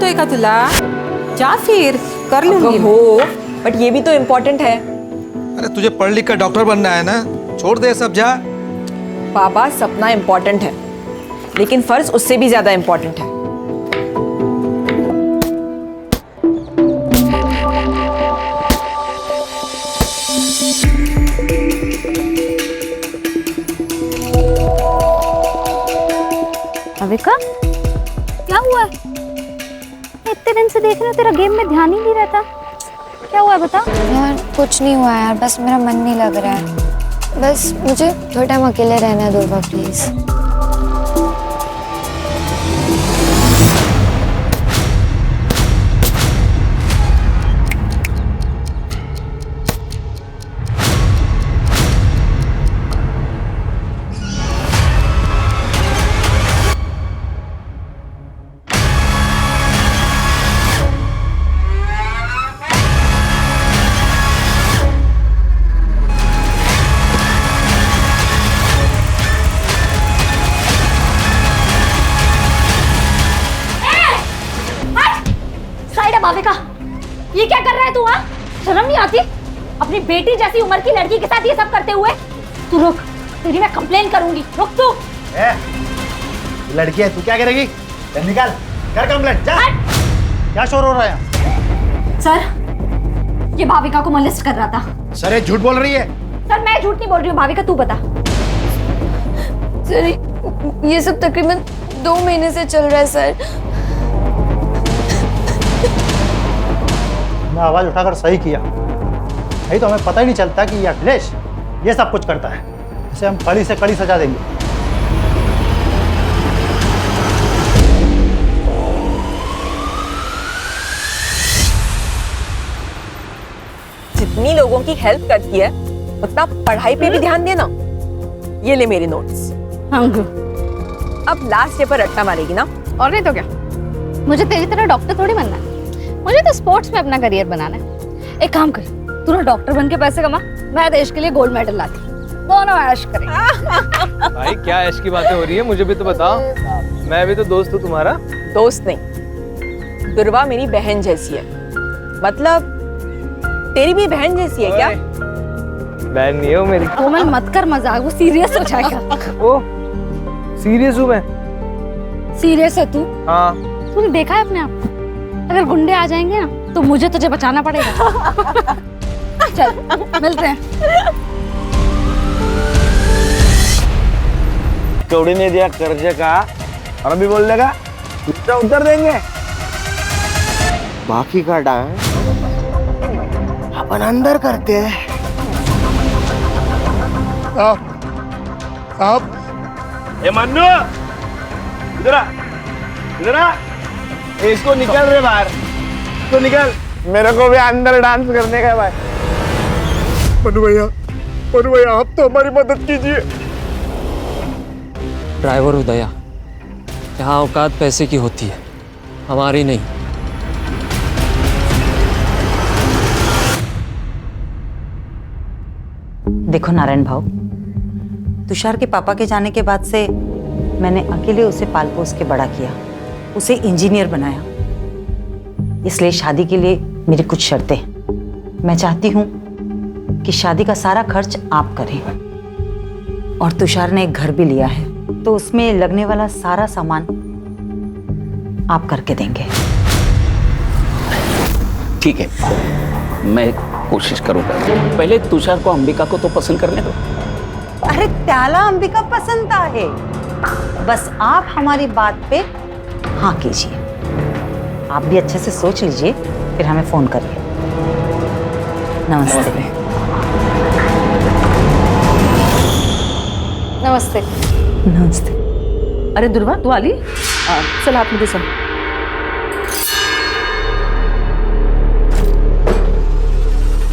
जमतोय का तुला? जा फिर कर लूंगी हो, बट ये भी तो इम्पोर्टेंट है। अरे तुझे पढ़ लिख कर डॉक्टर बनना है ना, छोड़ दे सब, जा। पापा, सपना इम्पोर्टेंट है, लेकिन फर्ज उससे भी ज्यादा इम्पोर्टेंट है। अविका, क्या हुआ? इतने दिन से देख रही हूँ तेरा गेम में ध्यान ही नहीं रहता। क्या हुआ बता? यार कुछ नहीं हुआ यार, बस मेरा मन नहीं लग रहा है। बस मुझे थोड़ा टाइम अकेले रहना है दुर्गा, प्लीज। भाविका, ये क्या कर रहा है तू? हाँ, शर्म नहीं आती? अपनी बेटी जैसी उम्र की लड़की के साथ ये सब करते हुए। तू रुक, तेरी मैं कंप्लेन करूंगी। रुक तू। लड़की है, तू क्या करेगी? निकाल, कर कंप्लेंट, जा। क्या शोर हो रहा है? सर, ये भाविका को मोलेस्ट कर रहा था। सर, ये झूठ बोल रही है। सर, मैं झूठ नहीं बोल रही हूँ। भाविका, तू बता। सर, ये सब तकरीबन 2 महीने से चल रहा है सर। मैं आवाज उठाकर सही किया, नहीं तो हमें पता ही नहीं चलता कि ये अखिलेश ये सब कुछ करता है। इसे हम कड़ी से कड़ी सजा देंगे। जितनी लोगों की हेल्प करती है, उतना पढ़ाई पे भी ध्यान देना। ये ले मेरे नोट्स। अब लास्ट डे पर रट्टा मारेगी ना? और नहीं तो क्या, मुझे तेरी तरह डॉक्टर थोड़ी बनना है। मुझे तो स्पोर्ट्स में अपना करियर बनाना है। एक काम कर, तू ना डॉक्टर बन के पैसे कमा, मैं देश के लिए गोल्ड मेडल लाती, दोनों ऐश करेंगे। भाई क्या ऐश की बातें हो रही है, मुझे भी तो बताओ। मैं भी तो दोस्त हूँ तुम्हारा। दोस्त नहीं, दुर्वा मेरी बहन जैसी है। मतलब तेरी भी बहन जैसी है क्या? बहन नहीं है वो मेरी। कोमल मत कर मजाक, वो सीरियस हो जाएगा। ओ, सीरियस हूँ मैं। सीरियस है तू? हाँ। तूने देखा है अपने आप को? अगर गुंडे आ जाएंगे ना, तो मुझे तुझे बचाना पड़ेगा। चल, मिलते हैं। चौड़ी ने दिया कर्जे का, और अभी बोल देगा कितना उतर देंगे। बाकी का डांस अपन अंदर करते हैं। आप ये मन्नू, इधर आ, इधर आ। इसको निकल रे बाहर, तो निकल। मेरे को भी अंदर डांस करने का भाई। मनु भैया आप तो हमारी मदद कीजिए। ड्राइवर उदया, यहाँ औकात पैसे की होती है, हमारी नहीं। देखो नारायण भाऊ, तुषार के पापा के जाने के बाद से मैंने अकेले उसे पाल पोस के बड़ा किया, उसे इंजीनियर बनाया। इसलिए शादी के लिए मेरी कुछ शर्तें हैं। मैं चाहती हूँ कि शादी का सारा खर्च आप करें, और तुषार ने एक घर भी लिया है, तो उसमें लगने वाला सारा सामान आप करके देंगे। ठीक है, मैं कोशिश करूंगा। पहले तुषार को अंबिका को तो पसंद करने दो। अरे त्याला अंबिका पसंद है, बस आप हमारी बात पे हाँ कीजिए। आप भी अच्छे से सोच लीजिए, फिर हमें फोन करिए। नमस्ते। नमस्ते। नमस्ते। अरे दुर्वा, तू आली? चल आप मुझे सुन।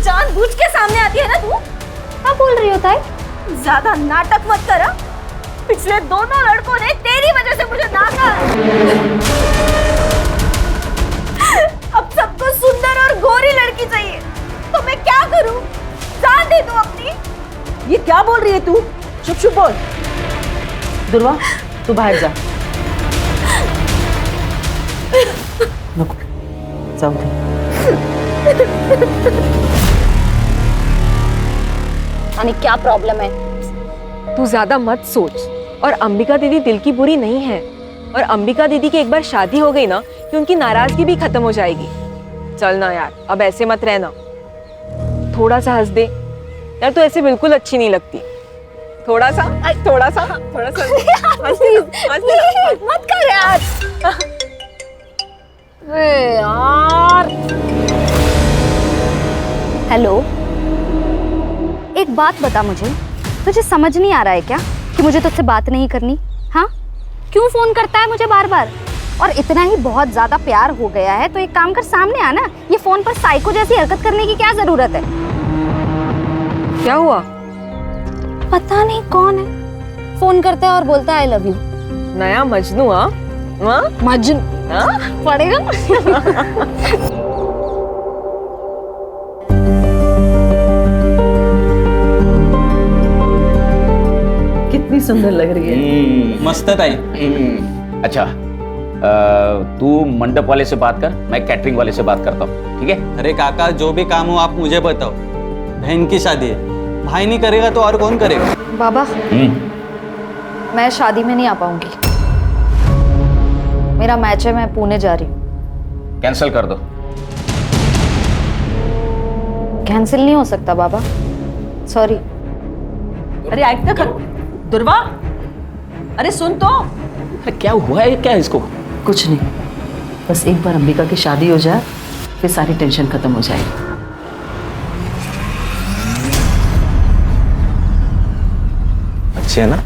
जानबूझ के सामने आती है ना तू? क्या बोल रही हो ताई? ज्यादा नाटक मत कर। पिछले दोनों लड़कों ने तेरी वजह से मुझे नाका। अब सबको सुंदर और गोरी लड़की चाहिए, तो मैं क्या करूं? जान दे तू अपनी। ये क्या बोल रही है तू? चुप चुप बोल। दुर्वा, तू बाहर जा। नको जाऊ दे. आणि क्या प्रॉब्लम है? तू ज्यादा मत सोच. और अंबिका दीदी दिल की बुरी नहीं है. और अंबिका दीदी की एक बार शादी हो गई ना कि उनकी नाराजगी भी खत्म हो जाएगी. चल ना यार, अब ऐसे मत रहना. थोड़ा सा हंस दे यार, तू ऐसे बिल्कुल अच्छी नहीं लगती. थोड़ा सा हंस मत कर यार. अरे यार. हेलो, एक बात बता मुझे, तुझे समझ नहीं आ रहा है क्या कि मुझे तुझसे बात नहीं करनी? हाँ, क्यों फोन करता है मुझे बार बार? और इतना ही बहुत ज्यादा प्यार हो गया है तो एक काम कर, सामने आना. ये फोन पर साइको जैसी हरकत करने की क्या जरूरत है? क्या हुआ? पता नहीं कौन है, फोन करता है और बोलता है आई लव यू. नया मजनू? हाँ मजनू पड़ेगा. कितनी सुंदर लग रही है. मस्त ताई. अच्छा, तू मंडप वाले से बात कर, मैं कैटरिंग वाले से बात करता हूँ, ठीक है? अरे काका, जो भी काम हो आप मुझे बताओ. बहन की शादी है, भाई नहीं करेगा तो और कौन करेगा? बाबा, मैं शादी में नहीं आ पाऊंगी. मेरा मैच है, मैं पुणे जा रही हूँ. कैंसिल कर दो. कैंसिल नहीं हो सकता बाबा, सॉरी. अरे ऐक ना कर दुर्वा. अरे सुन तो. अरे क्या हुआ है, क्या है इसको? कुछ नहीं, बस एक बार अंबिका की शादी हो जाए फिर सारी टेंशन खत्म हो जाएगी. अच्छे है ना?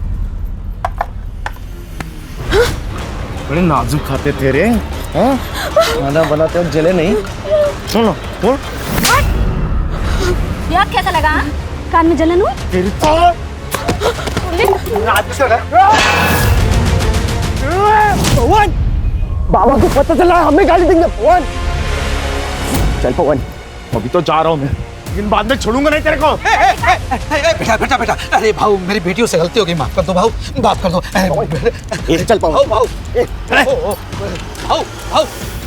बड़े नाजुक खाते थे रे. हाँ, खाना बनाते हो जले नहीं. सुनो बोल. यार कैसा लगा? कान में जलन हुई? तेरी तो पवन, बाबा को पता चला हमें गाली देंगे. पवन चल पवन, अभी तो जा रहा हूँ मैं, लेकिन बाद में छोड़ूंगा नहीं तेरे को. बेटा बेटा बेटा, अरे भाऊ मेरी बेटियों से गलती हो गई, माफ कर दो भाऊ, माफ कर दो. चल पवन. भाऊ भाऊ,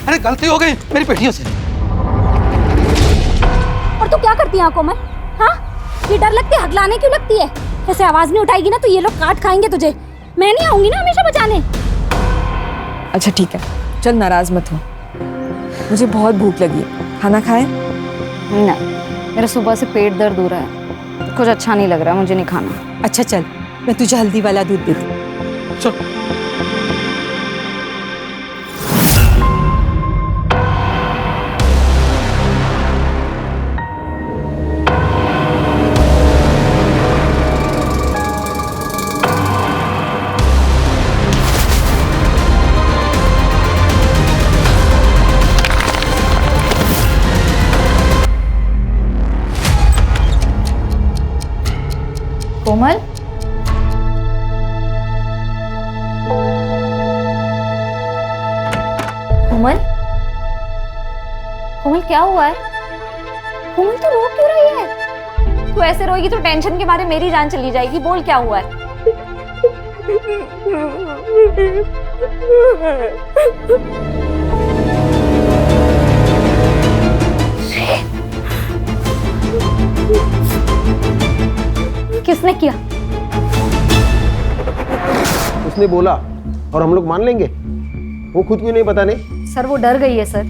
अरे गलती हो गई मेरी बेटियों से. और तू क्या करती है आंखों में? हाँ, ये डर लगती है, हगलाने क्यों लगती है? ऐसे आवाज नहीं उठाएगी ना तो ये लोग काट खाएंगे तुझे. मैं नहीं आऊंगी ना हमेशा बचाने. अच्छा ठीक है, चल नाराज मत हो. मुझे बहुत भूख लगी है, खाना खाए? नहीं, मेरा सुबह से पेट दर्द हो रहा है, कुछ अच्छा नहीं लग रहा है, मुझे नहीं खाना. अच्छा चल, मैं तुझे हल्दी वाला दूध देती हूँ. चल. कोमल, कोमल, कोमल क्या हुआ है? कोमल तू रो क्यों रही है? तू ऐसे रोएगी तो टेंशन के मारे मेरी जान चली जाएगी. बोल क्या हुआ है? किसने किया? उसने बोला और हम लोग मान लेंगे. वो खुद क्यों नहीं बताने? सर वो डर गई है सर.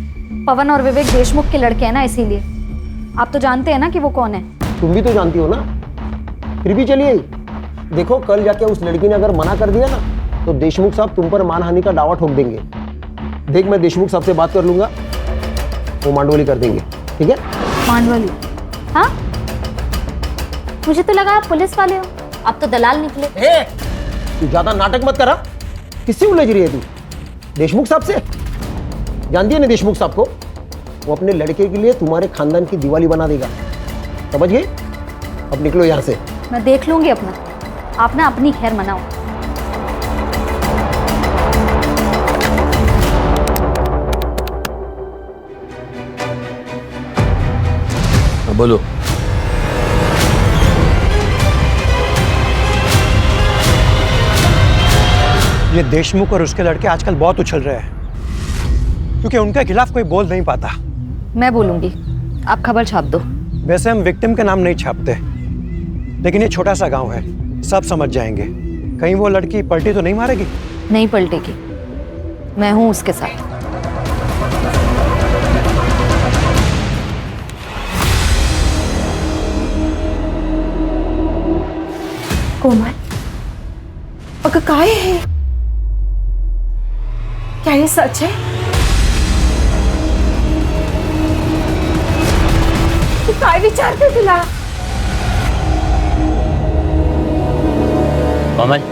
पवन और विवेक देशमुख के लड़के हैं ना, इसीलिए. आप तो जानते हैं ना कि वो कौन है. तुम भी तो जानती हो ना. फिर भी चलिए, देखो कल जाके उस लड़की ने अगर मना कर दिया ना तो देशमुख साहब तुम पर मानहानि का दावा ठोक देंगे. देख, मैं देशमुख साहब से बात कर लूंगा, वो मांडवली कर देंगे. ठीक है? मांडवली? हाँ, मुझे तो लगा आप पुलिस वाले हो, आप तो दलाल निकले. तू ज्यादा नाटक मत करा. किससे उलझ रही है तू? देशमुख साहब से? जानती है ना देशमुख साहब को? वो अपने लड़के के लिए तुम्हारे खानदान की दिवाली बना देगा. समझ गए? अब निकलो यहाँ से. मैं देख लूंगी अपना. आप ना अपनी खैर मनाओ. बोलो. ये देशमुख और उसके लड़के आजकल बहुत उछल रहे हैं. क्योंकि उनके खिलाफ कोई बोल नहीं पाता। मैं बोलूंगी, आप खबर छाप दो। वैसे हम विक्टिम के नाम नहीं छापते, लेकिन ये छोटा सा गांव है, सब समझ जाएंगे। कहीं वो लड़की पलटी तो नहीं मारेगी? नहीं पलटेगी, मैं हूं उसके साथ। कोमल, अगं काय है? क्या ये सच है? तू काय विचारते तुला? कोमल,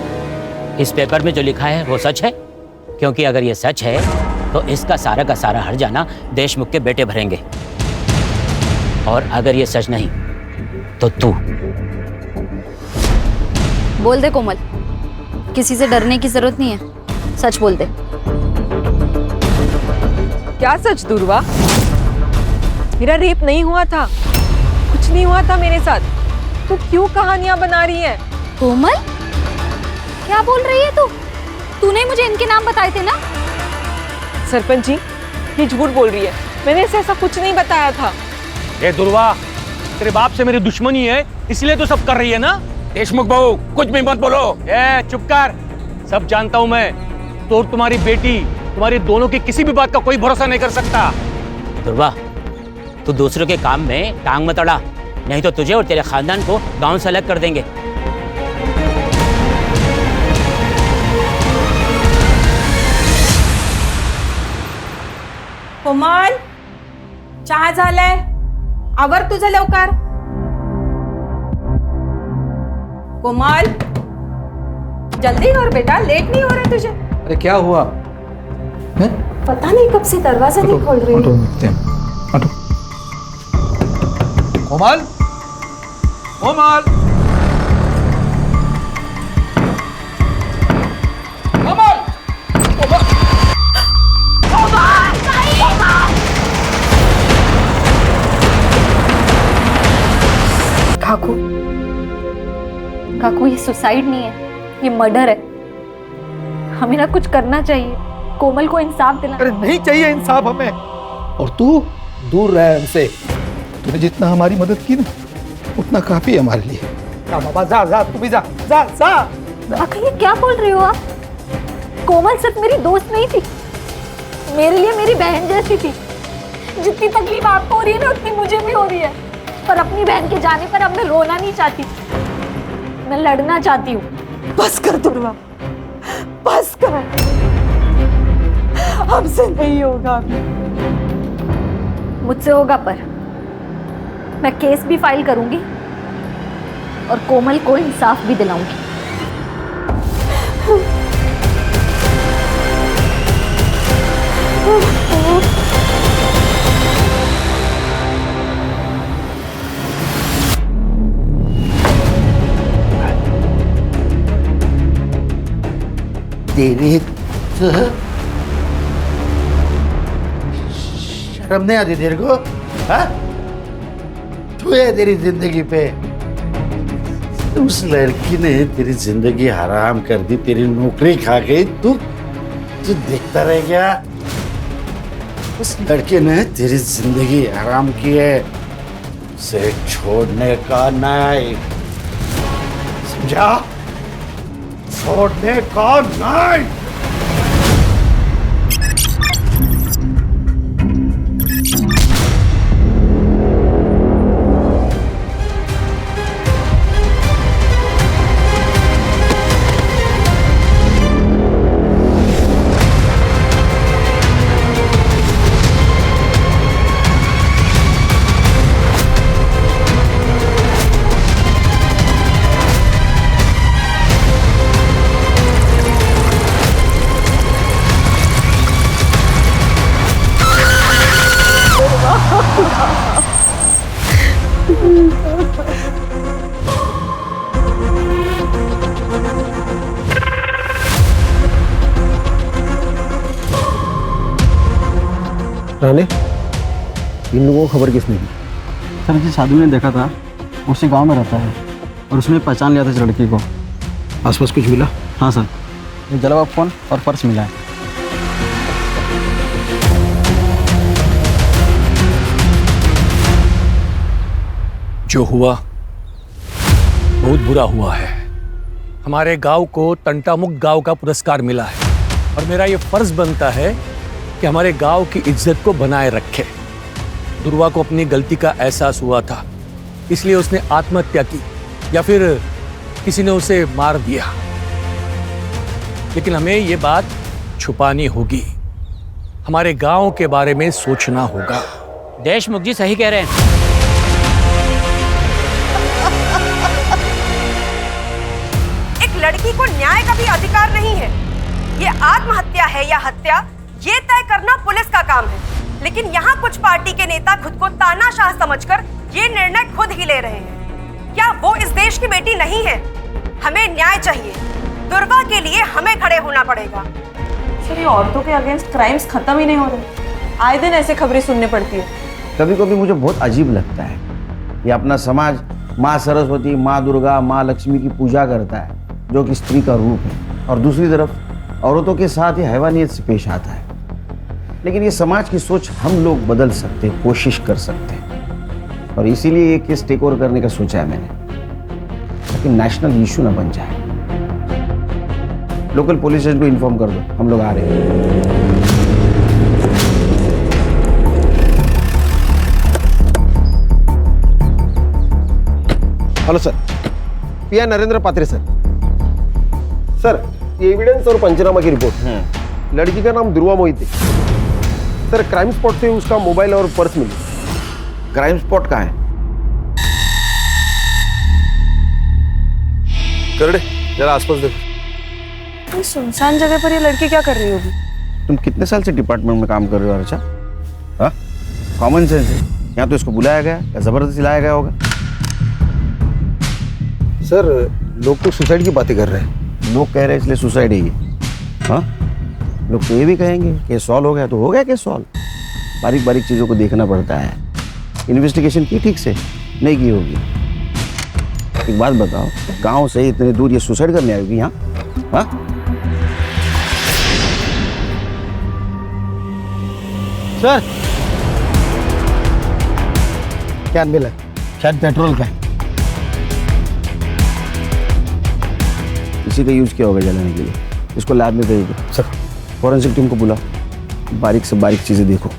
इस पेपर में जो लिखा है वो सच है? क्योंकि अगर ये सच है तो इसका सारा का सारा हर्जाना देशमुख के बेटे भरेंगे, और अगर ये सच नहीं तो तू। बोल दे कोमल, किसी से डरने की जरूरत नहीं है, सच बोल दे। क्या सच दुर्वा? मेरा रेप नहीं हुआ था, कुछ नहीं हुआ था मेरे साथ। तू क्यों कहानियां बना रही है? कोमल, क्या बोल रही है तू? तूने मुझे इनके नाम बताए थे ना? सरपंच जी, ये झूठ बोल रही है, मैंने इसे ऐसा कुछ नहीं बताया था। ए दुर्वा, तेरे बाप से मेरी दुश्मनी है, इसलिए तो सब कर रही है ना? देशमुख बहू, कुछ भी मत बोलो। ए चुप कर, सब जानता हूं मैं। तो तुम्हारी बेटी, तुम्हारी दोनों की किसी भी बात का कोई भरोसा नहीं कर सकता। दुर्वा, तू दूसरों के काम में टांग मत अड़ा, नहीं तो तुझे और तेरे खानदान को गांव से अलग कर देंगे। कोमल, चहा झालाय, आवर तुझं लवकर। कोमल, जल्दी कर बेटा, लेट नहीं हो रहा तुझे। अरे क्या हुआ? पता नहीं कब से दरवाजा नहीं खोल रही है। कोमल, कोमल, कोमल, काकू, काकू, ये सुसाइड नहीं है, ये मर्डर है। हमें ना कुछ करना चाहिए, कोमल को इंसाफ दिलाना। अरे नहीं चाहिए इंसाफ हमें, और तू दूर रह हमसे। तूने जितना हमारी मदद की ना, उतना काफी है हमारे लिए। जा बाबा, जा जा, तू भी जा, जा जा। आखिर ये क्या बोल रहे हो आप? कोमल सिर्फ मेरी दोस्त नहीं थी, मेरे लिए मेरी बहन जैसी थी। जितनी तकलीफ आपको हो रही है ना, उतनी मुझे भी हो रही है। पर अपनी बहन के जाने पर अब मैं रोना नहीं चाहती, मैं लड़ना चाहती हूँ। बस कर दुर्वा, बस कर, हमसे नहीं होगा। मुझसे होगा, पर मैं केस भी फाइल करूंगी और कोमल को इंसाफ भी दिलाऊंगी। तेरी शर्म नहीं आती तेरे को? हाँ? तू है तेरी जिंदगी पे। उस लड़की ने तेरी जिंदगी हराम कर दी, तेरी नौकरी खा गई। तू देखता रह गया। उस लड़के ने तेरी जिंदगी हराम की है, उसे छोड़ने का नहीं, समझा? छोड़ने का नहीं। रानी, इन लोगों को खबर किसने दी? सर जी, साधु ने देखा था, उसी गांव में रहता है और उसने पहचान लिया था इस लड़की को। आसपास कुछ मिला? हाँ सर, एक जला हुआ फोन और पर्स मिला है। जो हुआ बहुत बुरा हुआ है। हमारे गांव को तंटामुक्त गांव का पुरस्कार मिला है और मेरा ये फर्ज बनता है कि हमारे गांव की इज्जत को बनाए रखे। दुर्वा को अपनी गलती का एहसास हुआ था, इसलिए उसने आत्महत्या की या फिर किसी ने उसे मार दिया। लेकिन हमें ये बात छुपानी होगी, हमारे गांव के बारे में सोचना होगा। देशमुख जी सही कह रहे हैं। एक लड़की को न्याय का भी अधिकार नहीं है। ये आत्महत्या है या हत्या, ये तय करना पुलिस का काम है। लेकिन यहाँ कुछ पार्टी के नेता खुद को तानाशाह समझकर ये निर्णय खुद ही ले रहे हैं। क्या वो इस देश की बेटी नहीं है? हमें न्याय चाहिए। दुर्वा के लिए हमें खड़े होना पड़ेगा। सर, ये औरतों के अगेंस्ट क्राइम्स खत्म ही नहीं हो रहे। आए दिन ऐसे खबरें सुनने पड़ती है। कभी कभी मुझे बहुत अजीब लगता है, ये अपना समाज माँ सरस्वती, माँ दुर्गा, माँ लक्ष्मी की पूजा करता है, जो कि स्त्री का रूप है, और दूसरी तरफ औरतों के साथ ये हैवानियत से पेश आता है। लेकिन ये समाज की सोच हम लोग बदल सकते हैं, कोशिश कर सकते हैं, और इसीलिए ये केस टेक ओवर करने का सोचा है मैंने, ताकि नेशनल इशू ना बन जाए। लोकल पुलिस स्टेशन को इन्फॉर्म कर दो, हम लोग आ रहे हैं। हेलो सर, पीआई नरेंद्र पात्रे सर। सर, ये एविडेंस और पंचनामा की रिपोर्ट। लड़की का नाम दुर्वा मोहिते। सर, क्राइम स्पॉट से उसका मोबाइल और पर्स मिली। क्राइम स्पॉट कहाँ है? करड़े, जरा आसपास देखो। सुनसान जगह पर ये लड़की क्या कर रही होगी? तुम कितने साल से डिपार्टमेंट में काम कर रहे हो अर्चा? हाँ, कॉमन सेंस है। यहाँ तो इसको बुलाया गया या जबरदस्ती लाया गया होगा? सर, लोग तो सुसाइड की बातें कर रहे हैं। लोग कह रहे हैं इसलिए सुसाइड है ये? हाँ, लोग तो ये भी कहेंगे कि सॉल्व हो गया तो हो गया कि सॉल्व। बारीक बारीक चीज़ों को देखना पड़ता है। इन्वेस्टिगेशन की ठीक से नहीं की होगी। एक बात बताओ, गांव से इतने दूर ये सुसाइड करने आएगी यहाँ? हाँ, सर, क्या मिला? शायद पेट्रोल का। इसी का यूज किया होगा जलाने के लिए। इसको लैब में भेज दो। सर, फॉरेंसिक टीम को बुलाओ, बारीक से बारीक चीज़ें देखो।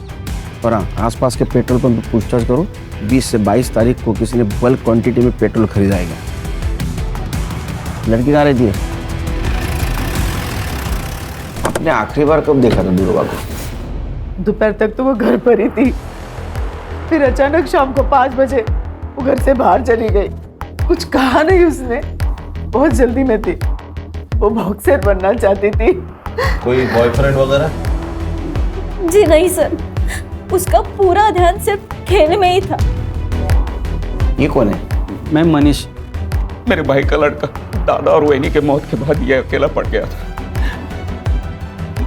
और हाँ, आसपास के पेट्रोल पंप पर पूछताछ करो। 20 से 22 तारीख को किसी ने बल्क क्वांटिटी में पेट्रोल खरीदाएगा। लड़की कहाँ रहती है? आपने आखिरी बार कब देखा था दुर्वा को? दोपहर तक तो वो घर पर ही थी, फिर अचानक शाम को 5 बजे वो घर से बाहर चली गई। कुछ कहा नहीं उसने, बहुत जल्दी में थी। वो बॉक्सर बनना चाहती थी। कोई बॉयफ्रेंड वगैरह? जी नहीं सर, उसका पूरा ध्यान सिर्फ खेल में ही था। ये कौन है? मैं मनीष। मेरे भाई का लड़का। दादा और वहीनी के मौत के बाद ये अकेला पड़ गया था।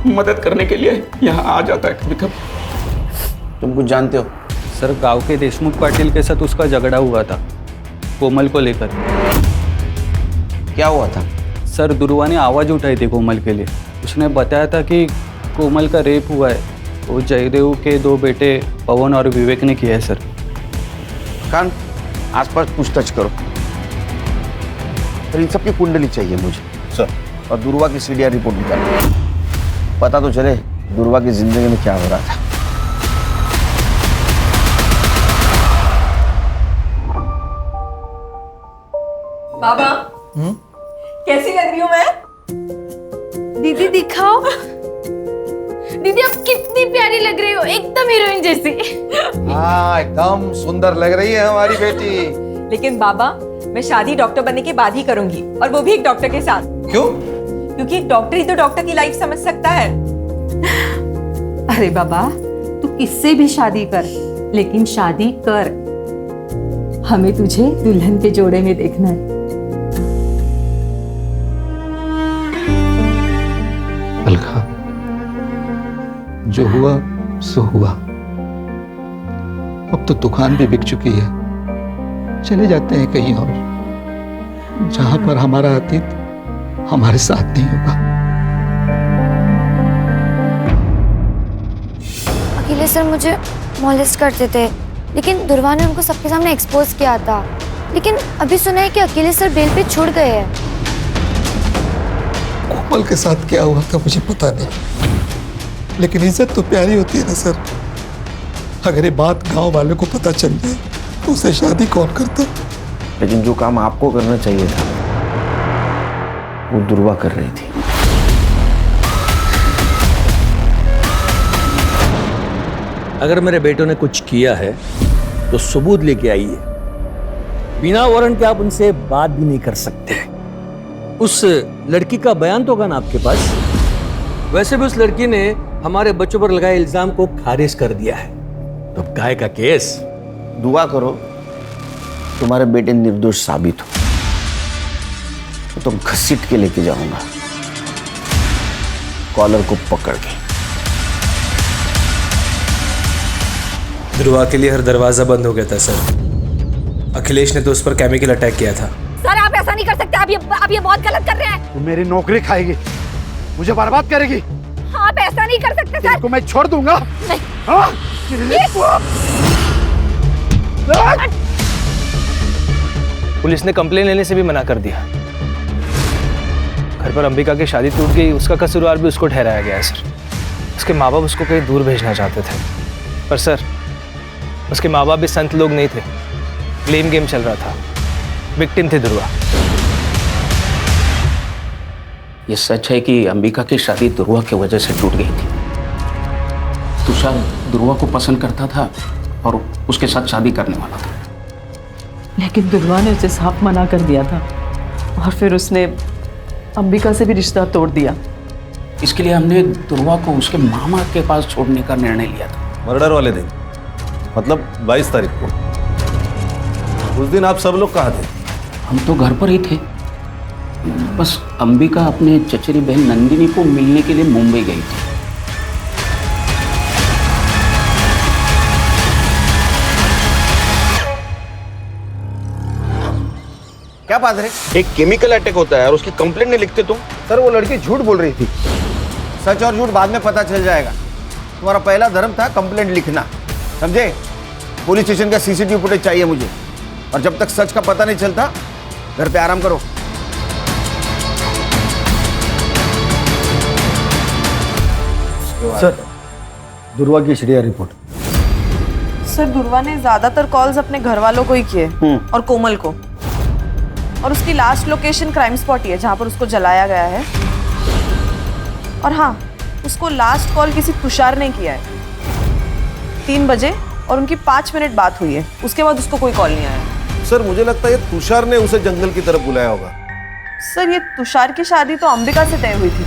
मदद करने के लिए यहाँ आ जाता है कभी कभी। तुम कुछ जानते हो? सर, गांव के देशमुख पाटिल के साथ उसका झगड़ा हुआ था, कोमल को लेकर। क्या हुआ था? सर, दुर्वा ने आवाज़ उठाई थी कोमल के लिए। उसने बताया था कि कोमल का रेप हुआ है। वो जयदेव के 2 बेटे पवन और विवेक ने किया है सर। कान, आसपास पूछताछ करो। और इन सबकी कुंडली चाहिए मुझे सर, और दुर्वा की सीडीआर रिपोर्ट निकालो। पता तो चले दुर्वा की जिंदगी में क्या हो रहा था। बाबा, कैसी लग रही हूँ मैं? दीदी दिखाओ। दीदी आप कितनी प्यारी लग रही हो, एकदम हीरोइन जैसी। हाँ, एकदम सुंदर लग रही है हमारी बेटी। लेकिन बाबा, मैं शादी डॉक्टर बनने के बाद ही करूंगी, और वो भी एक डॉक्टर के साथ। क्यों? क्योंकि एक डॉक्टर ही तो डॉक्टर की लाइफ समझ सकता है। अरे बाबा, तू किससे भी शादी कर, लेकिन शादी कर। हमें तुझे दुल्हन के जोड़े में देखना है। अलका, जो हुआ सो हुआ। अब तो दुकान भी बिक चुकी है। चले जाते हैं कहीं और, जहां पर हमारा अतीत हमारे साथ नहीं होगा। अकेले सर मुझे मॉलेस्ट करते थे, लेकिन दुर्वा ने उनको सबके सामने एक्सपोज किया था। लेकिन अभी सुना है कि अकेले सर बेल पे छुड़ गए हैं। कोमल के साथ क्या हुआ था मुझे पता नहीं, लेकिन इज्जत तो प्यारी होती है ना सर। अगर ये बात गांव वालों को पता चल जाए तो उसे शादी कौन करता? लेकिन जो काम आपको करना चाहिए था वो दुर्वा कर रही थी। अगर मेरे बेटों ने कुछ किया है तो सबूत लेके आइए। बिना वारंट के आप उनसे बात भी नहीं कर सकते। उस लड़की का बयान तो होगा ना आपके पास? वैसे भी उस लड़की ने हमारे बच्चों पर लगाए इल्जाम को खारिज कर दिया है, तो काय का केस? दुआ करो तुम्हारे बेटे निर्दोष साबित हो, तो घसीट के लेके जाऊंगा कॉलर को पकड़ के। ध्रुवा के लिए हर दरवाजा बंद हो गया था सर। अखिलेश ने तो उस पर केमिकल अटैक किया था। सर आप ऐसा नहीं कर सकते, आप ये बहुत गलत कर रहे हैं। तू मेरी नौकरी खाएगी, मुझे बर्बाद करेगी। आप ऐसा नहीं कर सकते सर। को मैं छोड़ दूंगा। नहीं। हाँ? पुलिस ने कंप्लेन लेने से भी मना कर दिया। घर पर अंबिका की शादी टूट गई, उसका कसूरवार भी उसको ठहराया गया है सर। उसके माँ बाप उसको कहीं दूर भेजना चाहते थे, पर सर उसके माँ बाप भी संत लोग नहीं थे। ब्लेम गेम चल रहा था, विक्टिम थी ध्रुवा। ये सच है कि अंबिका की शादी ध्रुवा की वजह से टूट गई थी। तुषार ध्रुवा को पसंद करता था और उसके साथ शादी करने वाला था, लेकिन ध्रुवा ने उसे साफ मना कर दिया था और फिर उसने अंबिका से भी रिश्ता तोड़ दिया। इसके लिए हमने ध्रुवा को उसके मामा के पास छोड़ने का निर्णय लिया था। मर्डर वाले दिन, मतलब 22 तारीख को। उस दिन आप सब लोग कहाँ थे? हम तो घर पर ही थे। बस अंबिका अपने चचेरी बहन नंदिनी को मिलने के लिए मुंबई गई थी। क्या बात है? एक केमिकल अटैक होता है और उसकी कंप्लेंट नहीं लिखते तुम? सर वो लड़की झूठ बोल रही थी। सच और झूठ बाद में पता चल जाएगा। तुम्हारा पहला धर्म था कंप्लेंट लिखना, समझे? पुलिस स्टेशन का सीसीटीवी फुटेज चाहिए मुझे, और जब तक सच का पता नहीं चलता घर पे आराम करो। सर दुर्वा की एचडीआर रिपोर्ट। सर दुर्वा ने ज्यादातर कॉल्स अपने घर वालों को ही किए और कोमल को, और उसकी लास्ट लोकेशन क्राइम स्पॉट ही है जहां पर उसको जलाया गया है। और हाँ, उसको लास्ट कॉल किसी तुषार ने किया है 3 बजे, और उनकी 5 मिनट बात हुई है। उसके बाद उसको कोई कॉल नहीं आया। सर मुझे लगता है ये तुषार ने उसे जंगल की तरफ बुलाया होगा। सर ये तुषार की शादी तो अंबिका से तय हुई थी,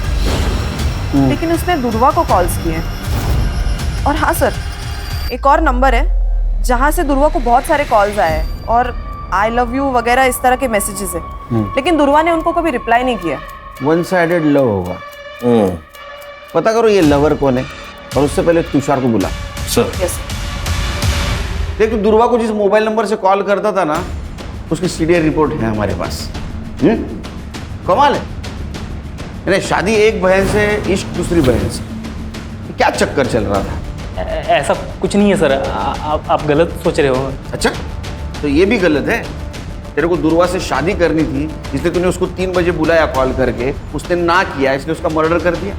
लेकिन उसने दुर्वा को कॉल्स किए। और हाँ सर, एक और नंबर है जहां से दुर्वा को बहुत सारे कॉल्स आए हैं और आई लव यू वगैरह इस तरह के मैसेजेस है, लेकिन दुर्वा ने उनको कभी रिप्लाई नहीं किया। वन साइडेड लव होगा। पता करो ये लवर कौन है, और उससे पहले तुषार को बुला। Sir yes. देख, दुर्वा को जिस मोबाइल नंबर से कॉल करता था ना, उसकी सीडीआर रिपोर्ट है हमारे पास। कमाल है। यानी शादी एक बहन से, इश्क दूसरी बहन से, क्या चक्कर चल रहा था? ऐसा कुछ नहीं है सर, आप गलत सोच रहे हो। अच्छा, तो ये भी गलत है। तेरे को दुर्वा से शादी करनी थी, इसलिए तूने उसको 3 बजे बुलाया कॉल करके, उसने ना किया इसलिए उसका मर्डर कर दिया।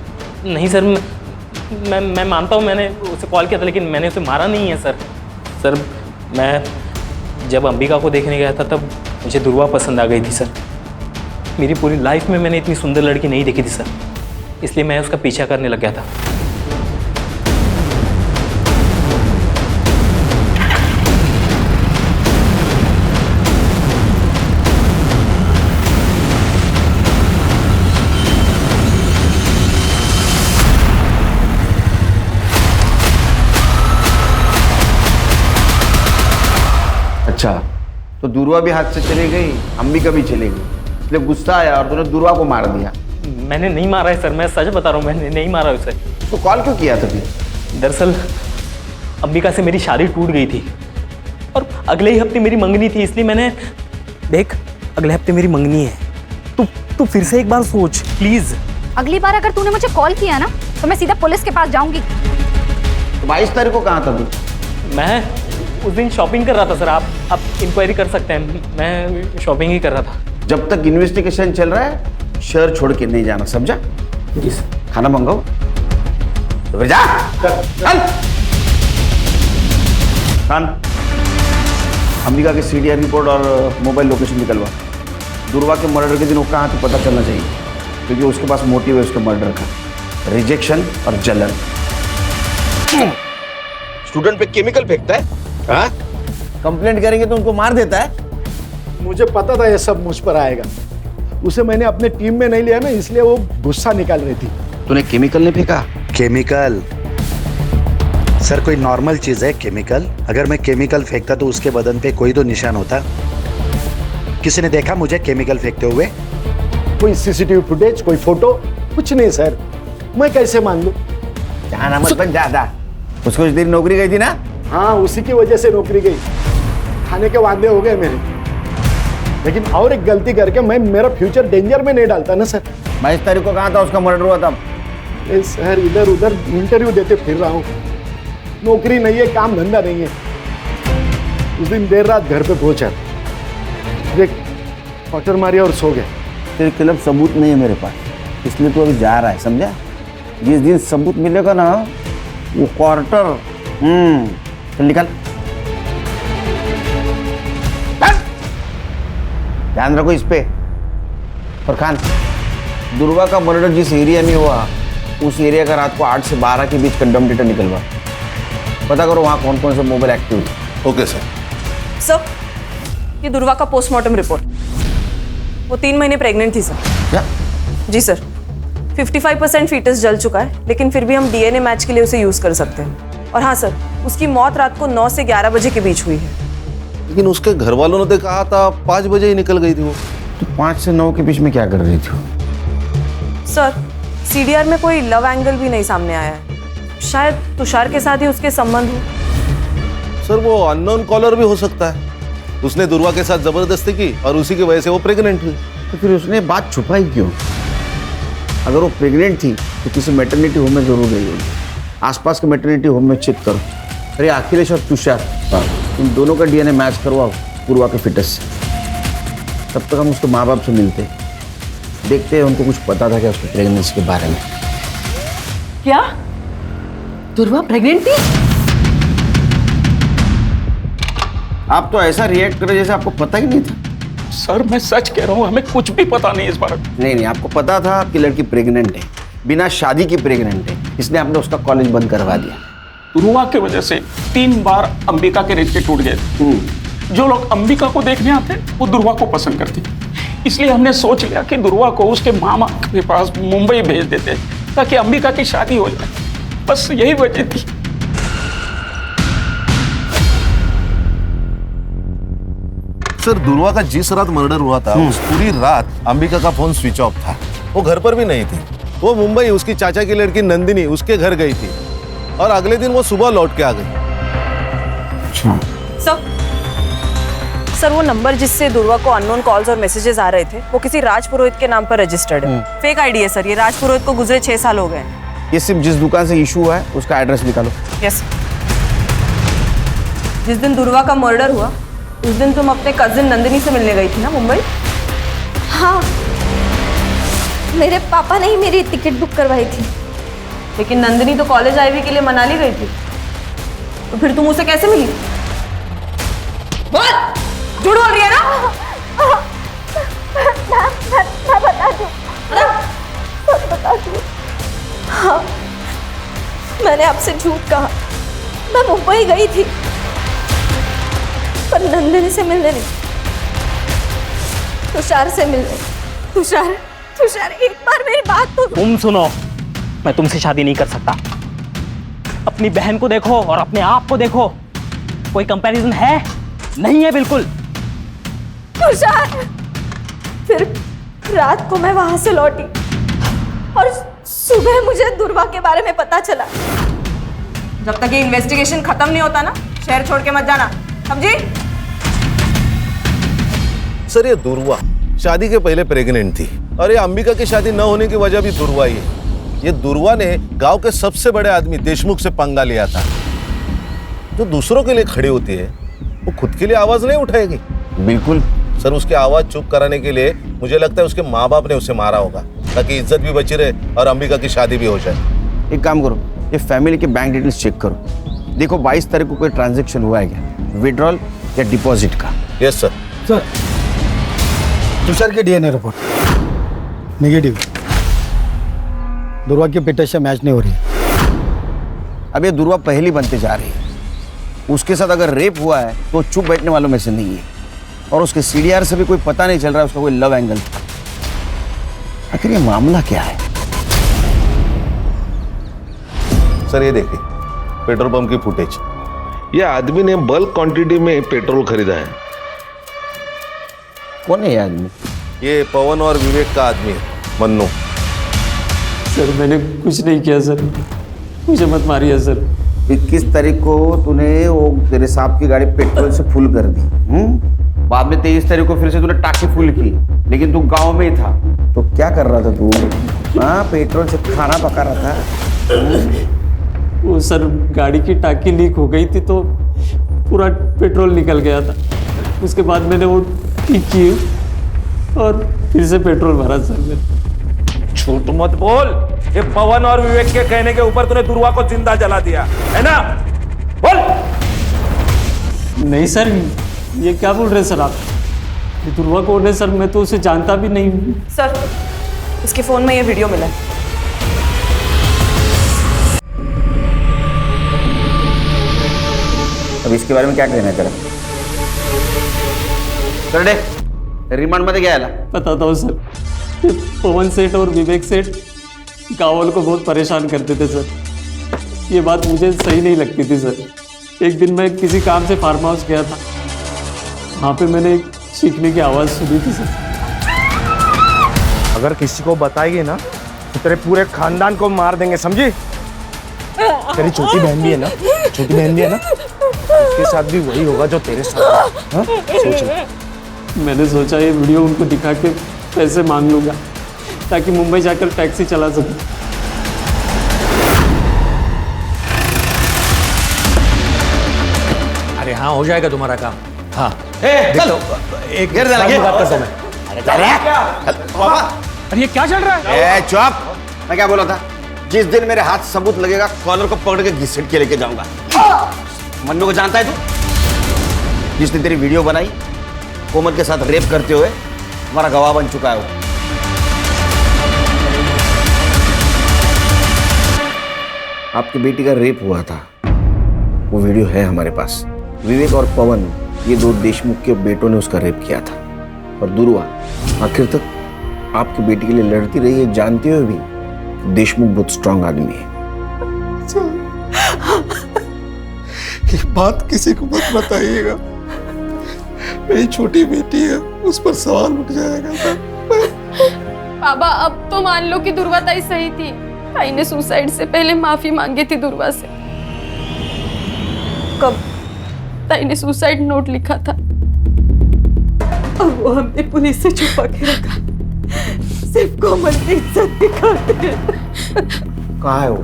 नहीं सर, मैं मानता हूँ मैंने उसे कॉल किया था, लेकिन मैंने उसे मारा नहीं है सर। सर मैं जब अंबिका को देखने गया था तब मुझे दुर्वा पसंद आ गई थी सर। मेरी पूरी लाइफ में मैंने इतनी सुंदर लड़की नहीं देखी थी सर, इसलिए मैं उसका पीछा करने लग गया था। अच्छा, तो दुर्वा भी हाथ से चली गई, अंबिका भी चली गई, इसलिए गुस्सा आया और तूने दुर्वा को मार दिया। मैंने नहीं मारा है सर, मैं सच बता रहा हूँ, मैंने नहीं मारा उसे। तो कॉल क्यों किया तभी? दरअसल अंबिका से मेरी शादी टूट गई थी और अगले ही हफ्ते मेरी मंगनी थी, इसलिए मैंने देख अगले हफ्ते मेरी मंगनी है, तू फिर से एक बार सोच प्लीज। अगली बार अगर तूने मुझे कॉल किया ना तो मैं सीधा पुलिस के पास जाऊंगी। तो 22 तारीख को कहाँ था तू? उस दिन शॉपिंग कर रहा था सर। आप इंक्वायरी कर सकते हैं, मैं शॉपिंग ही कर रहा था। जब तक इन्वेस्टिगेशन चल रहा है शहर छोड़ के नहीं जाना, समझा? जी सर। खाना मंगाओ तो फिर जा। चल खान, अंबिका की सीडीआर रिपोर्ट और मोबाइल लोकेशन निकलवा। दुर्वा के मर्डर के दिन वो कहाँ थे पता चलना चाहिए, क्योंकि उसके पास मोटिव है उसके मर्डर का, रिजेक्शन और जलन। स्टूडेंट पे केमिकल फेंकता है, हाँ? कंप्लेंट करेंगे तो उनको मार देता है। मुझे पता था ये सब मुझ पर आएगा। उसे मैंने अपने टीम में नहीं लिया ना, इसलिए वो गुस्सा निकाल रही थी। तूने केमिकल नहीं फेंका? केमिकल सर कोई नॉर्मल चीज है केमिकल? अगर मैं केमिकल फेंकता तो उसके बदन पे कोई तो निशान होता। किसी ने देखा मुझे केमिकल फेंकते हुए? कोई सीसीटीवी फुटेज, कोई फोटो? कुछ नहीं सर, मैं कैसे मान लूं? जाना मत बन ज्यादा। उसको इस दिन नौकरी गई थी ना? हाँ, उसी की वजह से नौकरी गई। खाने के वादे हो गए मेरे, लेकिन और एक गलती करके मैं मेरा फ्यूचर डेंजर में नहीं डालता ना सर। 22 तारीख को कहाँ था उसका मर्डर हुआ था? सर इधर उधर इंटरव्यू देते फिर रहा हूँ, नौकरी नहीं है, काम धंधा नहीं है। उस दिन देर रात घर पे पहुंचा, देख क्वार्टर मारी और सो गया। तेरे खिलाफ सबूत नहीं है मेरे पास, इसलिए तू अभी जा रहा है, समझा? जिस दिन सबूत मिलेगा ना वो क्वार्टर चल निकल। ध्यान रखो इस पे। और खान, दुर्वा का मर्डर जिस एरिया में हुआ उस एरिया का रात को 8 से 12 के बीच कंडम डेटा निकलवा। पता करो वहाँ कौन कौन से मोबाइल एक्टिव थे। Okay sir. सर, ये दुर्वा का पोस्टमार्टम रिपोर्ट। वो 3 महीने प्रेग्नेंट थी सर। क्या? जी सर। 55% फीटस जल चुका है, लेकिन फिर भी हम डीएनए मैच के लिए उसे यूज कर सकते हैं। और हाँ सर, उसकी मौत रात को 9 से 11 बजे के बीच हुई है। लेकिन उसके घर वालों ने तो कहा था 5 बजे ही निकल गई थी वो। तो 5 से 9 के बीच में क्या कर रही थी? सर, सीडीआर में कोई लव एंगल भी नहीं सामने आया है। शायद तुषार के साथ ही उसके संबंध हो। सर वो अननोन कॉलर भी हो सकता है। उसने दुर्वा के साथ जबरदस्ती की और उसी की वजह से वो प्रेग्नेंट हुई। तो फिर उसने बात छुपाई क्यों? अगर वो प्रेग्नेंट थी तो किसी मैटरनिटी होम में जरूर गई होगी। आसपास के मैटरनिटी होम में चेक करो। अरे अखिलेश और तुषार, इन दोनों का डीएनए मैच करवाओ पूर्वा के फिटस से। तब तक हम उसके माँ बाप से मिलते, देखते हैं उनको कुछ पता था क्या उसकी प्रेगनेंसी के बारे में। क्या दुर्वा प्रेग्नेंट थी? आप तो ऐसा रिएक्ट करे जैसे आपको पता ही नहीं था। सर मैं सच कह रहा हूँ, हमें कुछ भी पता नहीं इस बारे में। नहीं, आपको पता था आपकी लड़की प्रेग्नेंट है, बिना शादी की प्रेग्नेंट है, इसलिए आपने उसका कॉलेज बंद करवा दिया। दुर्वा की वजह से 3 बार अंबिका के रिश्ते टूट गए। जो लोग अंबिका को देखने आते वो दुर्वा को पसंद करते, इसलिए हमने सोच लिया कि दुर्वा को उसके मामा के पास मुंबई भेज देते ताकि अंबिका की शादी हो जाए। बस यही वजह थी। सर दुर्वा का जिस रात मर्डर हुआ था उस पूरी रात अंबिका का फोन स्विच ऑफ था। वो घर पर भी नहीं थी। वो मुंबई उसकी चाचा की लड़की नंदिनी उसके घर गई थी और अगले दिन वो सुबह लौट के आ गई। सर वो नंबर जिससे दुर्वा को अननोन कॉल्स और मैसेजेस आ रहे थे वो किसी राज पुरोहित के नाम पर रजिस्टर्ड है। फेक आईडी है सर ये। राज पुरोहित को गुजरे 6 साल हो गए। ये सिर्फ जिस दुकान से इशू हुआ है उसका एड्रेस निकालो। यस। जिस दिन दुर्वा का मर्डर हुआ उस दिन तुम अपने कजिन नंदिनी से मिलने गई थी ना मुंबई? हाँ, मेरे पापा ने ही मेरी टिकट बुक करवाई थी। लेकिन नंदिनी तो कॉलेज आईवी के लिए मनाली गई थी, तो फिर तुम उसे कैसे मिली? बोल, झूठ बोल रही है ना? मैं बता दूं, बता दूं। हाँ, मैंने आपसे झूठ कहा। मैं मुंबई गई थी पर नंदिनी से मिलने नहीं, तुषार से मिलने। तुषार एक बार मेरी बात तो तुम सुनो, मैं तुमसे शादी नहीं कर सकता। अपनी बहन को देखो और अपने आप को देखो, कोई कंपैरिजन है? नहीं है बिल्कुल। तुषार, फिर रात को मैं वहां से लौटी और सुबह मुझे दुर्वा के बारे में पता चला। जब तक ये इन्वेस्टिगेशन खत्म नहीं होता ना, शहर छोड़ के मत जाना, समझी? सर ये दुर्वा शादी के पहले प्रेग्नेंट थी और ये अंबिका की शादी न होने की वजह भी दुर्वा ही है। ये दुर्वा ने गांव के सबसे बड़े आदमी देशमुख से पंगा लिया था। जो दूसरों के लिए खड़ी होती है वो खुद के लिए आवाज नहीं उठाएगी। बिल्कुल सर, उसकी आवाज चुप कराने के लिए मुझे लगता है उसके माँ बाप ने उसे मारा होगा, ताकि इज्जत भी बची रहे और अंबिका की शादी भी हो जाए। एक काम करो, ये फैमिली के बैंक डिटेल्स चेक करो, देखो 22 तारीख को कोई ट्रांजैक्शन हुआ है क्या, विड्रॉल या डिपॉजिट का। Yes sir. सर, तुषार के डीएनए रिपोर्ट नेगेटिव, दुर्वा की पिटाई मैच नहीं हो रही है। अब ये दुर्वा पहली बनते जा रही है, उसके साथ अगर रेप हुआ है तो चुप बैठने वालों में से नहीं है, और उसके सीडीआर से भी कोई पता नहीं चल रहा है उसका कोई लव एंगल। आखिर ये मामला क्या है? सर ये देखिए पेट्रोल पंप की फुटेज। यह आदमी ने बल्क क्वांटिटी में पेट्रोल खरीदा है। कौन है ये आदमी? ये पवन और विवेक का आदमी है, मन्नू। सर मैंने कुछ नहीं किया सर, मुझे मत मारिए सर। 21 तारीख को तूने वो तेरे साहब की गाड़ी पेट्रोल से फुल कर दी, बाद में 23 तारीख को फिर से तूने टाकी फुल की, लेकिन तू गांव में ही था। तो क्या कर रहा था तू? हाँ, पेट्रोल से खाना पका रहा था। वो सर गाड़ी की टाकी लीक हो गई थी तो पूरा पेट्रोल निकल गया था, उसके बाद मैंने वो ठीक की और फिर से पेट्रोल भरा सर मैंने। झूठ मत बोल, ये पवन और विवेक के कहने के ऊपर तूने दुर्वा को जिंदा जला दिया है ना? बोल। नहीं सर, ये क्या बोल रहे हैं सर आप? ये दुर्वा कौन है सर? मैं तो उसे जानता भी नहीं हूँ। सर, इसके फोन में ये वीडियो मिला है। अब इसके बारे में क्या कहना है तेरा? चल दे, रिमांड मध्ये घ्यायला। बताता हूँ सर, ये पवन सेठ और विवेक सेठ गाँव वालों को बहुत परेशान करते थे सर। ये बात मुझे सही नहीं लगती थी सर। एक दिन मैं किसी काम से फार्म हाउस गया था, वहाँ पे मैंने एक चीखने की आवाज़ सुनी थी सर। अगर किसी को बताएगी ना तो तेरे पूरे खानदान को मार देंगे, समझी? तेरी छोटी बहन भी है ना, छोटी बहन भी है ना, उसके साथ भी वही होगा जो तेरे साथ। हाँ? सोच। मैंने सोचा ये वीडियो उनको दिखा के पैसे मांग लूँगा ताकि मुंबई जाकर टैक्सी चला सकूं। अरे हाँ, हो जाएगा तुम्हारा काम। हाँ चलो, एक घेर देना, घेर। बात करता हूं मैं। अरे ये क्या चल रहा है? चुप! मैं क्या बोला था? जिस दिन मेरे हाथ सबूत लगेगा, कॉलर को पकड़ के घसीट के लेके जाऊंगा। मन्नू को जानता है तू? जिसने तेरी वीडियो बनाई, कोमल के साथ रेप करते हुए हमारा गवाह बन चुका है वो। आपकी बेटी का रेप हुआ था, वो वीडियो है हमारे पास। विवेक और पवन, ये दो देशमुख के बेटों ने उसका रेप किया था। और दुर्वा आखिर तक आपकी बेटी के लिए लड़ती रही है, जानते हुए भी देशमुख बहुत स्ट्रांग आदमी है। ये बात किसी को मत बताइएगा, मेरी छोटी बेटी है, उस पर सवाल उठ जाएगा। बाबा, अब तो मान लो कि दुर्वा ताई सही थी। ताई ने सुसाइड से पहले माफी मांगी थी दुर्वा से। कब? ताई ने सुसाइड नोट लिखा था और वो हमने पुलिस से छुपा के रखा, सिर्फ कोमल की इज्जत दिखाते। कहाँ है वो?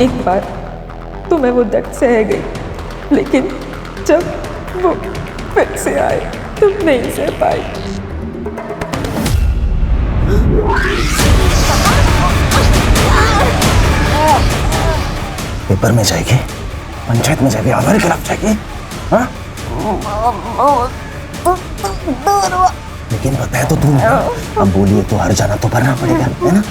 एक बार तो मैं वो दर्द सह गई, लेकिन जब वो फिर से आए तो नहीं सह पाई। पेपर में जाएगी, पंचायत में जाएगी, हमारे खिलाफ जाएगी। हाँ? लेकिन बताया तो तू ना, अब बोलिए तो हर जाना तो भरना पड़ेगा, है ना?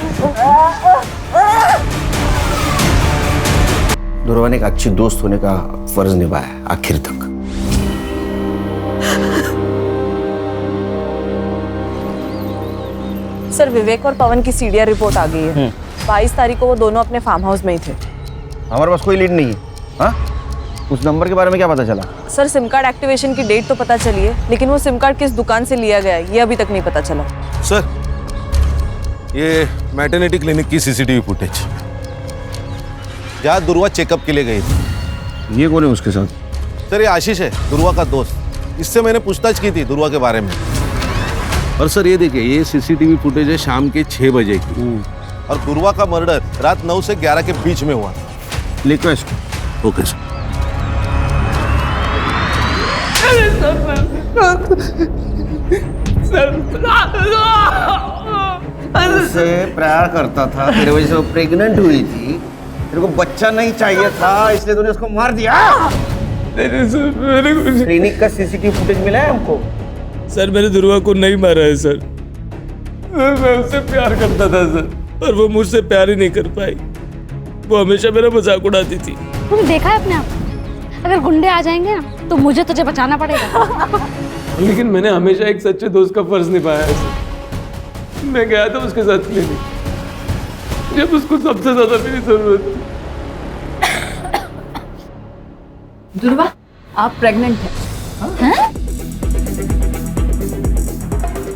दुर्वा ने एक अच्छी दोस्त होने का फर्ज निभाया आखिर तक। सर, विवेक और पवन की सीडीआर रिपोर्ट आ गई है। 22 तारीख को वो दोनों अपने फार्म हाउस में ही थे। हमारे पास कोई लीड नहीं है। हाँ? उस नंबर के बारे में क्या पता चला? सर, सिम कार्ड एक्टिवेशन की डेट तो पता चली है, लेकिन वो सिम कार्ड किस दुकान से लिया गया है ये अभी तक नहीं पता चला। सर, ये मैटरनिटी क्लिनिक की सीसीटीवी फुटेज, जहाँ दुर्वा चेकअप के लिए गई थी। ये कौन है उसके साथ? सर, ये आशीष है, दुर्वा का दोस्त। इससे मैंने पूछताछ की थी दुर्वा के बारे में। और सर ये देखिए, ये सीसीटीवी फुटेज है शाम के 6 बजे की, और दुर्वा का मर्डर रात 9 से 11 के बीच में हुआ। लिखो इसको। Okay sir. उससे प्यार करता था, तेरे वजह से वो प्रेग्नेंट हुई थी, तेरे को बच्चा नहीं चाहिए था, इसलिए तूने उसको मार दिया। क्लिनिक का सीसीटीवी फुटेज मिला है हमको। सर मैंने दुर्वा को नहीं मारा है सर, मैं उससे प्यार करता था सर, और वो मुझसे प्यार ही नहीं कर पाई। वो हमेशा मेरा मजाक उड़ाती थी। तुम देखा है अपने आप, अगर गुंडे आ जाएंगे ना तो मुझे तुझे बचाना पड़ेगा। लेकिन मैंने हमेशा एक सच्चे दोस्त का फर्ज निभाया है सर। मैं गया था उसके साथ क्लिनिक जब उसको सबसे ज्यादा मेरी जरूरत थी। दुर्वा, आप प्रेग्नेंट हैं?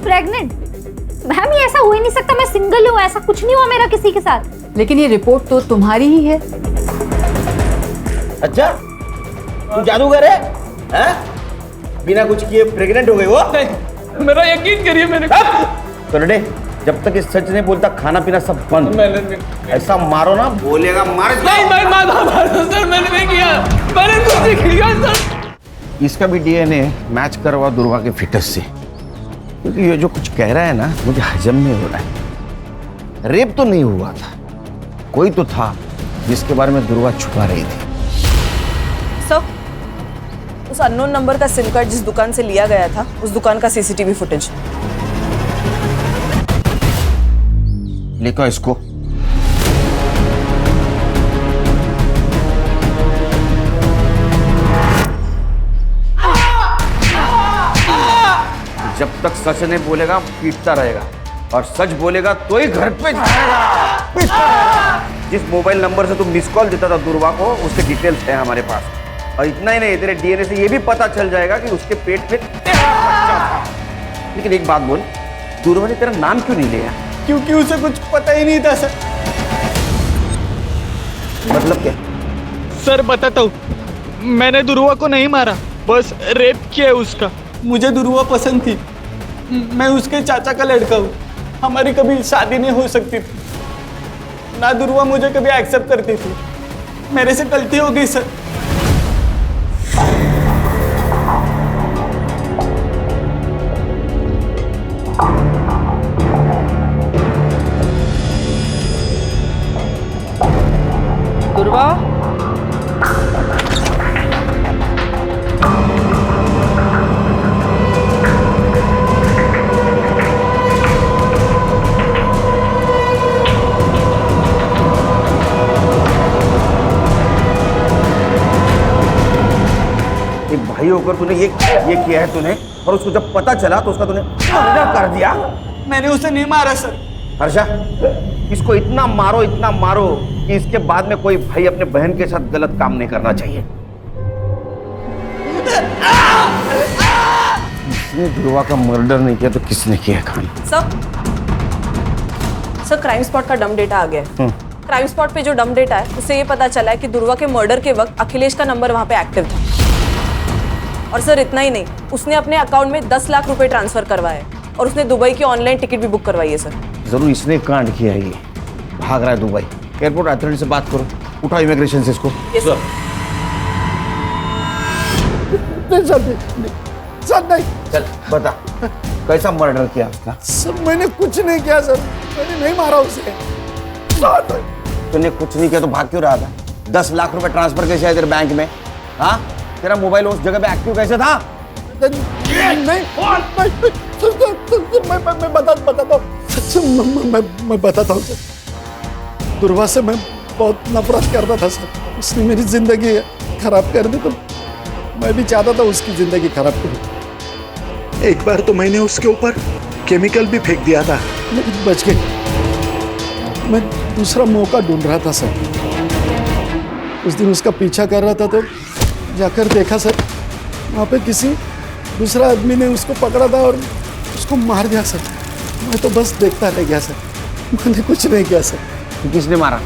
प्रेग्नेंट? मैम ये ऐसा हो ही नहीं सकता, मैं सिंगल हूँ, ऐसा कुछ नहीं हुआ मेरा किसी के साथ। लेकिन ये रिपोर्ट तो तुम्हारी ही है। अच्छा, तू जादूगर है? हैं? बिना कुछ किए प्रेग्नेंट हो गई वो? मेरा यकीन करिए, मैंने करडे, जब तक ये सच नहीं बोलता खाना पीना सब बंद। ऐसा मारो ना, बोलेगा मार। नहीं सर, मैंने नहीं किया, मैंने कुछ नहीं किया सर। इसका भी डीएनए मैच करवा दुर्वा के फिटस से, क्योंकि ये जो कुछ कह रहा है ना मुझे हजम नहीं हो रहा है। रेप तो नहीं हुआ था, कोई तो था जिसके बारे में दुर्वा छुपा रही थी। सर, उस अननोन नंबर का सिम कार्ड जिस दुकान से लिया गया था, उस दुकान का सीसीटीवी फुटेज। लिखो इसको। जब तक सच नहीं बोलेगा पीटता रहेगा, और सच बोलेगा तो ही घर पे जाएगा। जिस मोबाइल नंबर से तुम मिस कॉल देता था दुर्वा को, उसके डिटेल्स है हमारे पास। और इतना ही नहीं, तेरे डीएनए से ये भी पता चल जाएगा कि उसके पेट में तेरा बच्चा था। लेकिन एक बात बोल, दुर्वा ने तेरा नाम क्यों नहीं लिया? क्योंकि उसे कुछ पता ही नहीं था सर। मतलब क्या? सर बताता हूँ, मैंने दुर्वा को नहीं मारा, बस रेप किया उसका। मुझे दुर्वा पसंद थी, मैं उसके चाचा का लड़का हूँ, हमारी कभी शादी नहीं हो सकती थी। ना दुर्वा मुझे कभी एक्सेप्ट करती थी, मेरे से गलती हो गई सर। दुर्वा, एक भाई होकर तूने ये किया है तूने, और उसको जब पता चला तो उसका तूने मर्डर कर दिया। मैंने उसे नहीं मारा सर। हर्षा, इसको इतना मारो कि इसके बाद में कोई भाई अपने बहन के साथ गलत काम नहीं करना चाहिए। इसने दुर्वा का मर्डर नहीं किया तो किसने किया? खान सर, क्राइम स्पॉट का डम डेटा आ गया है। क्राइम स्पॉट पे जो डम डेटा है उससे ये पता चला है कि दुर्वा के मर्डर के वक्त अखिलेश का नंबर वहां पे एक्टिव था। और सर इतना ही नहीं, उसने अपने अकाउंट में 10 लाख रुपए ट्रांसफर करवाए, और उसने दुबई की ऑनलाइन टिकट भी बुक करवाई है सर। जरूर इसने कांड किया, ये भाग रहा है दुबई। एयरपोर्ट अथॉरिटी से बात करो, उठाओ इमिग्रेशन से इसको। Yes sir. नहीं। चल बता, कैसा मर्डर किया उसका? सर मैंने कुछ नहीं किया सर, मैंने नहीं मारा उसे। तूने कुछ नहीं किया तो भाग क्यों रहा था? 10 लाख रुपए ट्रांसफर कैसे है तेरे बैंक में? हाँ, तेरा मोबाइल उस जगह पे एक्टिव कैसे था? मैं बताता हूँ सर। दुर्वा से मैं बहुत नफरत करता था सर, उसने मेरी जिंदगी खराब कर दी, तो मैं भी चाहता था उसकी जिंदगी खराब करूं। एक बार तो मैंने उसके ऊपर केमिकल भी फेंक दिया था, लेकिन बच गई। मैं दूसरा मौका ढूंढ रहा था सर। उस दिन उसका पीछा कर रहा था तो जाकर देखा सर, वहाँ पे किसी दूसरा आदमी ने उसको पकड़ा था और उसको मार दिया सर। मैं तो बस देखता रह गया सर, मैंने कुछ नहीं किया सर। किसने मारा?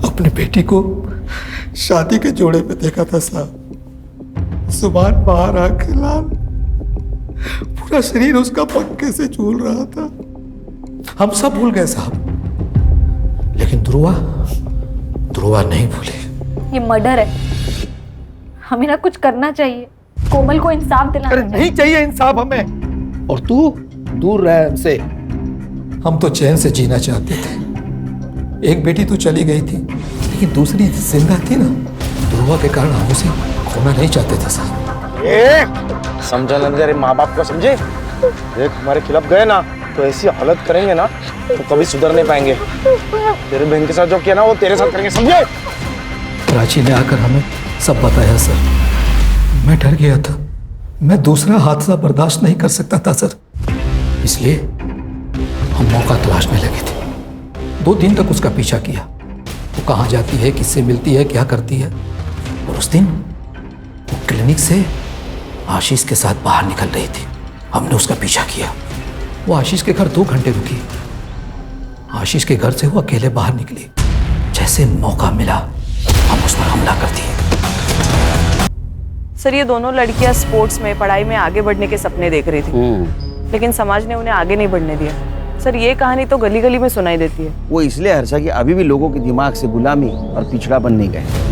अपनी बेटी को शादी के जोड़े पे देखा था साहब। सुभान बाहर आके लाल, पूरा शरीर उसका पंखे से झूल रहा था। हम सब भूल गए साहब, लेकिन ध्रुवा नहीं भूले। ये मर्डर है, हमें ना कुछ करना चाहिए, कोमल को इंसाफ दिलाना चाहिए। नहीं चाहिए इंसाफ हमें। और तू दूर रह हमसे। हम तो चैन से जीना चाहते थे। एक बेटी तो चली गई थी, लेकिन दूसरी जिंदा थी ना, ध्रुवा के कारण हम उसे खोना नहीं चाहते थे साहब। समझा ना तेरे माँ बाप को, समझे? देख हमारे खिलाफ गए ना तो ऐसी हालत करेंगे ना तो कभी सुधर नहीं पाएंगे। तेरे बहन के साथ जो किया ना वो तेरे साथ करेंगे, समझे? प्राची ने आकर हमें सब बताया सर। मैं डर गया था, मैं दूसरा हादसा बर्दाश्त नहीं कर सकता था सर, इसलिए हम मौका तलाशने लगे थे। 2 दिन तक उसका पीछा किया, वो कहाँ जाती है, किससे मिलती है, क्या करती है। और उस दिन वो क्लिनिक से आशीष के साथ बाहर निकल रही थी। हमने उसका पीछा किया। वो आशीष के घर 2 घंटे रुकी। आशीष के घर से वो अकेले बाहर निकली। जैसे मौका मिला हम उस पर हमला कर दिए। सर, ये दोनों लड़कियां स्पोर्ट्स में, पढ़ाई में आगे बढ़ने के सपने देख रही थी, लेकिन समाज ने उन्हें आगे नहीं बढ़ने दिया। सर, ये कहानी तो गली गली में सुनाई देती है। वो इसलिए हर्षा कि अभी भी लोगों के दिमाग से गुलामी और पिछड़ापन नहीं गए।